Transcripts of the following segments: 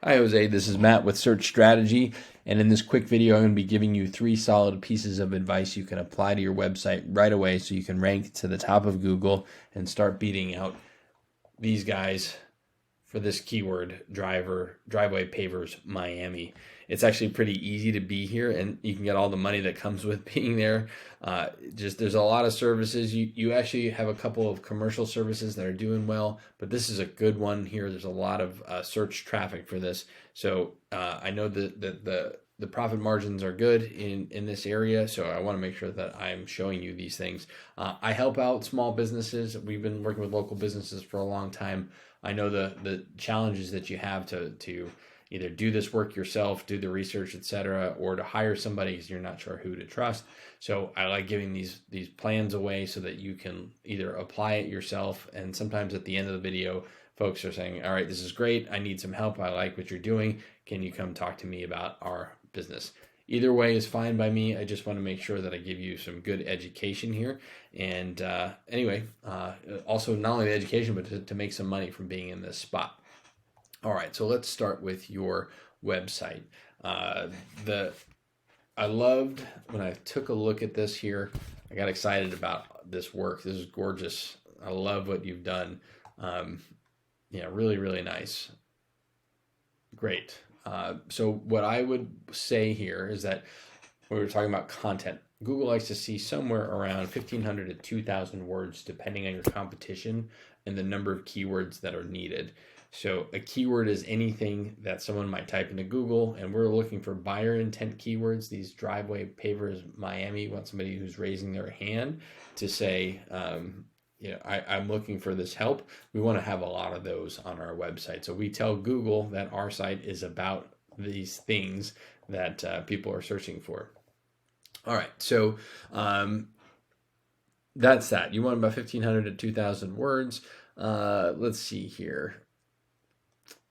Hi Jose, this is Matt with Search Strategy, and in this quick video I'm going to be giving you 3 solid pieces of advice you can apply to your website right away so you can rank to the top of Google and start beating out these guys for this keyword, driveway pavers Miami. It's actually pretty easy to be here, and you can get all the money that comes with being there. There's a lot of services. You actually have a couple of commercial services that are doing well, but this is a good one here. There's a lot of search traffic for this, so I know that the profit margins are good in this area, so I want to make sure that I'm showing you these things. I help out small businesses. We've been working with local businesses for a long time. I know the challenges that you have to either do this work yourself, do the research, etc., or to hire somebody because you're not sure who to trust. So I like giving these plans away so that you can either apply it yourself, and sometimes at the end of the video, folks are saying, all right, this is great. I need some help. I like what you're doing. Can you come talk to me about our business? Either way is fine by me. I just want to make sure that I give you some good education here. And also not only the education, but to make some money from being in this spot. All right, so let's start with your website. I loved when I took a look at this here. I got excited about this work. This is gorgeous. I love what you've done. Really, really nice. Great. So what I would say here is that when we're talking about content, Google likes to see somewhere around 1,500 to 2,000 words, depending on your competition and the number of keywords that are needed. So a keyword is anything that someone might type into Google, and we're looking for buyer intent keywords. These driveway pavers Miami, want somebody who's raising their hand to say, I'm looking for this help. We want to have a lot of those on our website. So we tell Google that our site is about these things that people are searching for. All right, so that's that. You want about 1,500 to 2,000 words. Let's see here.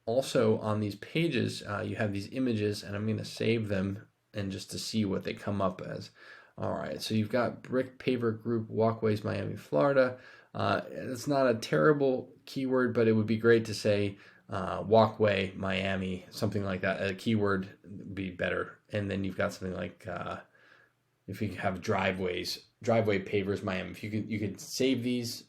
Also on these pages, you have these images, and I'm going to save them and just to see what they come up as. All right, so you've got Brick Paver Group Walkways Miami, Florida. It's not a terrible keyword, but it would be great to say walkway Miami, something like that. A keyword would be better. And then you've got something like if you have driveway pavers Miami. If you could save these,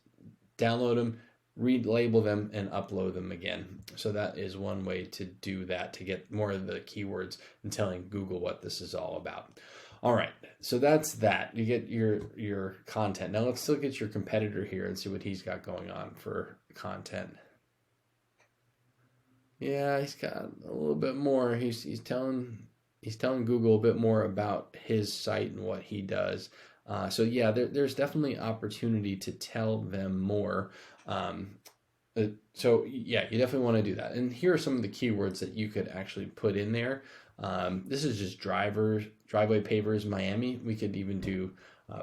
download them, relabel them, and upload them again. So that is one way to do that, to get more of the keywords and telling Google what this is all about. All right, so that's that. You get your content. Now let's look at your competitor here and see what he's got going on for content. Yeah, he's got a little bit more. He's telling Google a bit more about his site and what he does. So yeah, there's definitely opportunity to tell them more. So yeah, you definitely want to do that. And here are some of the keywords that you could actually put in there. This is just driveway pavers Miami. We could even do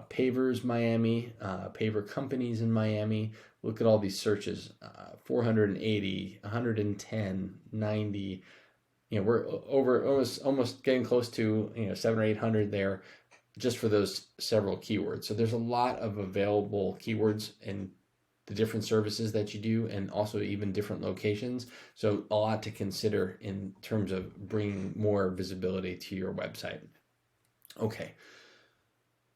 pavers Miami, paver companies in Miami. Look at all these searches, 480, 110, 90. We're over almost getting close to 700 or 800 there, just for those several keywords. So there's a lot of available keywords in the different services that you do, and also even different locations. So a lot to consider in terms of bringing more visibility to your website. Okay.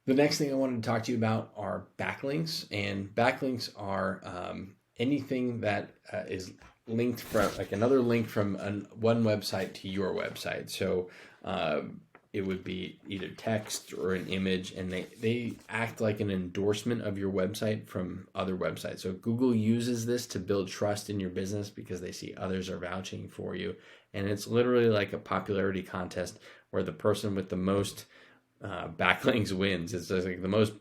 The next thing I wanted to talk to you about are backlinks, and backlinks are anything that is linked from, like another link from one website to your website. So it would be either text or an image, and they act like an endorsement of your website from other websites. So Google uses this to build trust in your business because they see others are vouching for you. And it's literally like a popularity contest where the person with the most backlinks wins. It's just like the most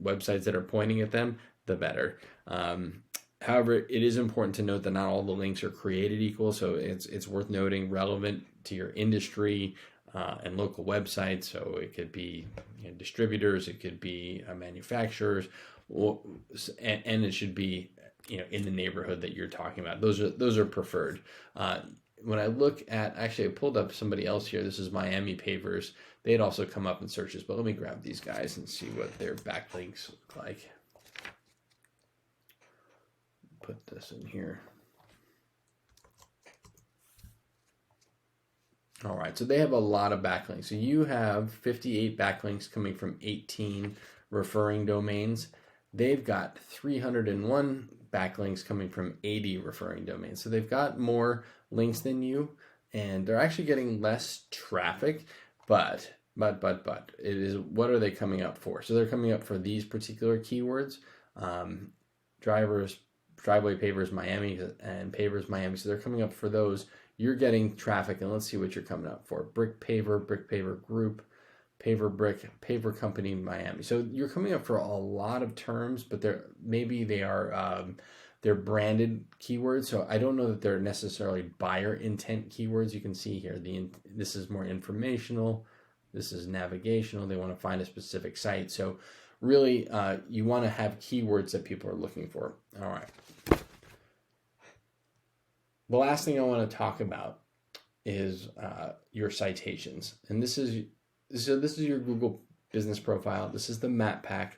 websites that are pointing at them, the better. However, it is important to note that not all the links are created equal. So it's worth noting relevant to your industry, and local websites. So it could be distributors, it could be manufacturers, and it should be in the neighborhood that you're talking about. Those are preferred. When I look at, actually I pulled up somebody else here. This is Miami Pavers. They had also come up in searches, but let me grab these guys and see what their backlinks look like. Put this in here. All right, so they have a lot of backlinks. So you have 58 backlinks coming from 18 referring domains. They've got 301 backlinks coming from 80 referring domains. So they've got more links than you, and they're actually getting less traffic, but it is, what are they coming up for? So they're coming up for these particular keywords, drivers, driveway pavers Miami and pavers Miami. So they're coming up for those. You're getting traffic, and let's see what you're coming up for. Brick paver group, paver brick, paver company Miami. So you're coming up for a lot of terms, but they're branded keywords. So I don't know that they're necessarily buyer intent keywords. You can see here, this is more informational. This is navigational. They want to find a specific site. So really, you want to have keywords that people are looking for. All right. The last thing I want to talk about is your citations. And this is your Google business profile. This is the map pack.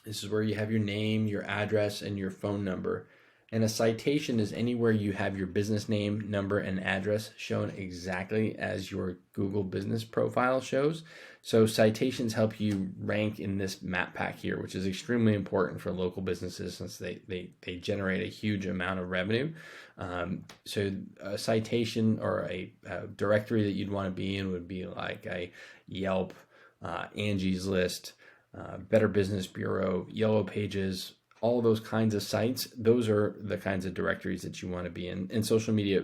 This is where you have your name, your address, and your phone number. And a citation is anywhere you have your business name, number, and address shown exactly as your Google business profile shows. So citations help you rank in this map pack here, which is extremely important for local businesses since they generate a huge amount of revenue. So a citation or a directory that you'd want to be in would be like a Yelp, Angie's List, Better Business Bureau, Yellow Pages, all those kinds of sites. Those are the kinds of directories that you want to be in. And social media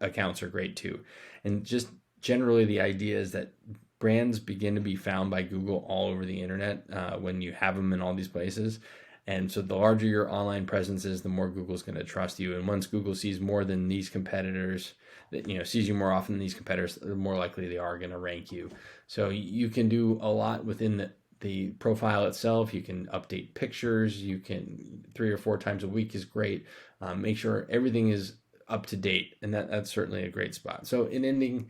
accounts are great too. And just generally the idea is that brands begin to be found by Google all over the internet when you have them in all these places. And so the larger your online presence is, the more Google's going to trust you. And once Google sees more than these competitors, sees you more often than these competitors, the more likely they are going to rank you. So you can do a lot within the profile itself. You can update pictures. You can 3 or 4 times a week is great. Make sure everything is up to date, and that's certainly a great spot. So in ending,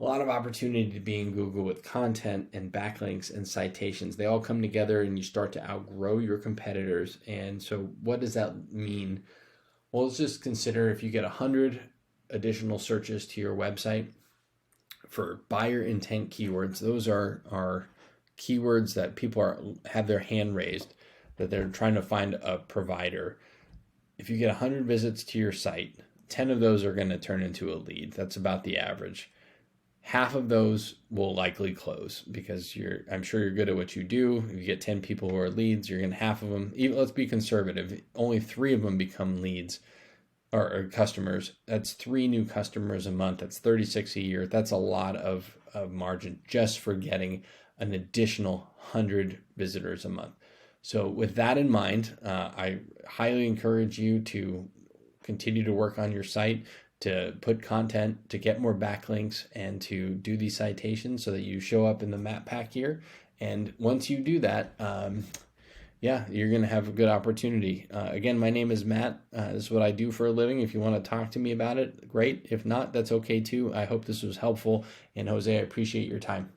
a lot of opportunity to be in Google with content and backlinks and citations. They all come together and you start to outgrow your competitors. And so what does that mean? Well, let's just consider if you get 100 additional searches to your website for buyer intent keywords. Those are keywords that people have their hand raised, that they're trying to find a provider. If you get 100 visits to your site, 10 of those are going to turn into a lead. That's about the average. Half of those will likely close because I'm sure you're good at what you do. If you get 10 people who are leads, you're going to half of them, let's be conservative, only 3 of them become leads or customers. That's 3 new customers a month. That's 36 a year. That's a lot of margin just for getting an additional 100 visitors a month. So with that in mind, I highly encourage you to continue to work on your site, to put content, to get more backlinks, and to do these citations so that you show up in the map pack here. And once you do that, you're going to have a good opportunity. Again, my name is Matt. This is what I do for a living. If you want to talk to me about it, great. If not, that's okay too. I hope this was helpful. And Jose, I appreciate your time.